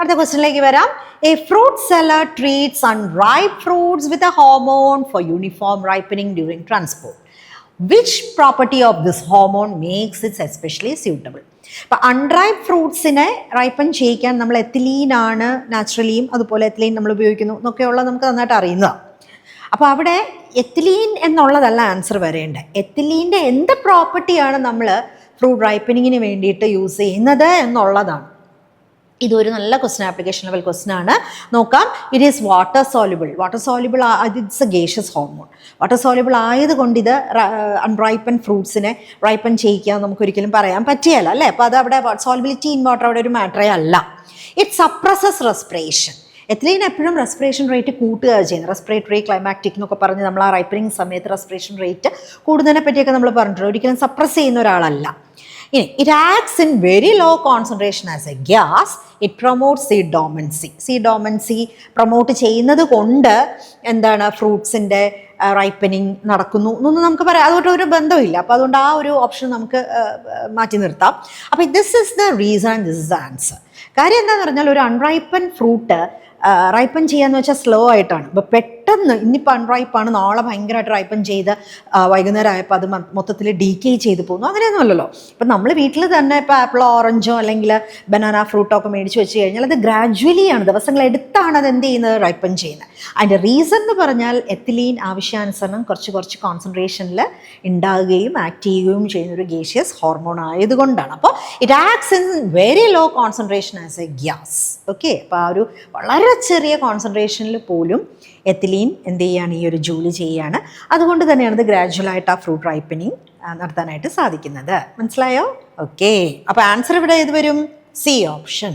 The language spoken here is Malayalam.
അടുത്ത ക്വസ്റ്റ്യനിലേക്ക് വരാം. A fruit seller treats unripe fruits with a hormone for uniform ripening during transport. Which property of this hormone makes it especially suitable? ഇപ്പം അൺറൈപ്പ് ഫ്രൂട്ട്സിനെ റൈപ്പൻ ചെയ്യിക്കാൻ നമ്മൾ എത്തിലീനാണ് നാച്ചുറലിയും അതുപോലെ എത്തിലീൻ നമ്മൾ ഉപയോഗിക്കുന്നു എന്നൊക്കെയുള്ളത് നമുക്ക് നന്നായിട്ട് അറിയുന്നതാണ്. അപ്പോൾ അവിടെ എത്തിലീൻ എന്നുള്ളതല്ല ആൻസർ വരേണ്ടത്. എത്തിലീൻ്റെ എന്ത് പ്രോപ്പർട്ടിയാണ് നമ്മൾ ഫ്രൂട്ട് റൈപ്പനിങ്ങിന് വേണ്ടിയിട്ട് യൂസ് ചെയ്യുന്നത് എന്നുള്ളതാണ്. ഇതൊരു നല്ല ക്വസ്റ്റൻ, ആപ്ലിക്കേഷൻ ലെവൽ ക്വസ്റ്റൻ ആണ്. നോക്കാം. It is water soluble. Water soluble it's a gaseous hormone. Water soluble ആയതുകൊണ്ട് ഇത് അൺറൈപ്പൻ ഫ്രൂട്ട്സിനെ റൈപ്പൻ ചെയ്യിക്കാൻ നമുക്കൊരിക്കലും പറയാൻ പറ്റിയല്ല അല്ലേ. അപ്പോൾ അത് അവിടെ സോൾബിലിറ്റി ഇൻ വാട്ടർ അവിടെ ഒരു മാറ്ററേ അല്ല. It suppresses respiration. എത്തിലീൻ എപ്പോഴും റെസ്പിറേഷൻ റേറ്റ് കൂട്ടുക ചെയ്യുന്നത്. റെസ്പിറേറ്ററി ക്ലൈമാക്റ്റിക് എന്നൊക്കെ പറഞ്ഞ് നമ്മൾ ആ റൈപ്പനിങ് സമയത്ത് റെസ്പിറേഷൻ റേറ്റ് കൂടുന്നതിനെ പറ്റിയൊക്കെ നമ്മൾ പറഞ്ഞിട്ടുണ്ട്. ഒരിക്കലും സപ്രസ് ചെയ്യുന്ന ഒരാളല്ല. ഇനി it acts in very low concentration as a gas. It promotes seed dormancy. Seed dormancy promote ചെയ്യുന്നത് കൊണ്ട് എന്താണ് ഫ്രൂട്ട്സിൻ്റെ റൈപ്പനിങ് നടക്കുന്നു എന്നൊന്നും നമുക്ക് പറയാം. അതുകൊണ്ട് ഒരു ബന്ധമില്ല. അപ്പോൾ അതുകൊണ്ട് ആ ഒരു ഓപ്ഷൻ നമുക്ക് മാറ്റി നിർത്താം. അപ്പോൾ this is the reason, this is the answer. കാര്യം എന്താണെന്ന് പറഞ്ഞാൽ ഒരു അൺറൈപ്പൻ ഫ്രൂട്ട് റൈപ്പൻ ചെയ്യാന്ന് വെച്ചാൽ സ്ലോ ആയിട്ടാണ്. അപ്പോൾ പെട്ടെന്ന് ഇന്നിപ്പോൾ അൺറൈപ്പാണ്, നാളെ ഭയങ്കരമായിട്ട് റൈപ്പൻ ചെയ്ത് വൈകുന്നേരം ആയപ്പോൾ അത് മൊത്തത്തിൽ ഡീക്കേ ചെയ്ത് പോകുന്നു. അങ്ങനെയൊന്നും അല്ലല്ലോ. ഇപ്പം നമ്മൾ വീട്ടിൽ തന്നെ ഇപ്പോൾ ആപ്പിളോ ഓറഞ്ചോ അല്ലെങ്കിൽ ബനാന ഫ്രൂട്ടോ ഒക്കെ മേടിച്ച് വെച്ച് കഴിഞ്ഞാൽ അത് ഗ്രാജുവലി ആണ്, ദിവസങ്ങളെടുത്താണ് അത് എന്ത് ചെയ്യുന്നത്, റൈപ്പൻ ചെയ്യുന്നത്. അതിൻ്റെ റീസൺ എന്ന് പറഞ്ഞാൽ എത്തിലീൻ ആവശ്യാനുസരണം കുറച്ച് കോൺസെൻട്രേഷനിൽ ഉണ്ടാകുകയും ആക്ട് ചെയ്യുകയും ചെയ്യുന്ന ഒരു ഗേഷ്യസ് ഹോർമോൺ ആയതുകൊണ്ടാണ്. അപ്പോൾ it acts in very low concentration as a gas. Okay. അപ്പോൾ ആ ഒരു വളരെ ചെറിയ കോൺസെൻട്രേഷനിൽ പോലും എത്തിലീൻ എന്ത് ചെയ്യാണ്, ഈ ഒരു ജോലി ചെയ്യുകയാണ്. അതുകൊണ്ട് തന്നെയാണ് ഇത് ഗ്രാജുവലായിട്ട് ആ ഫ്രൂട്ട് റൈപ്പനിങ് നടത്താനായിട്ട് സാധിക്കുന്നത്. മനസ്സിലായോ? ഓക്കെ. അപ്പോൾ ആൻസർ ഇവിടെ ഏത് വരും? C option.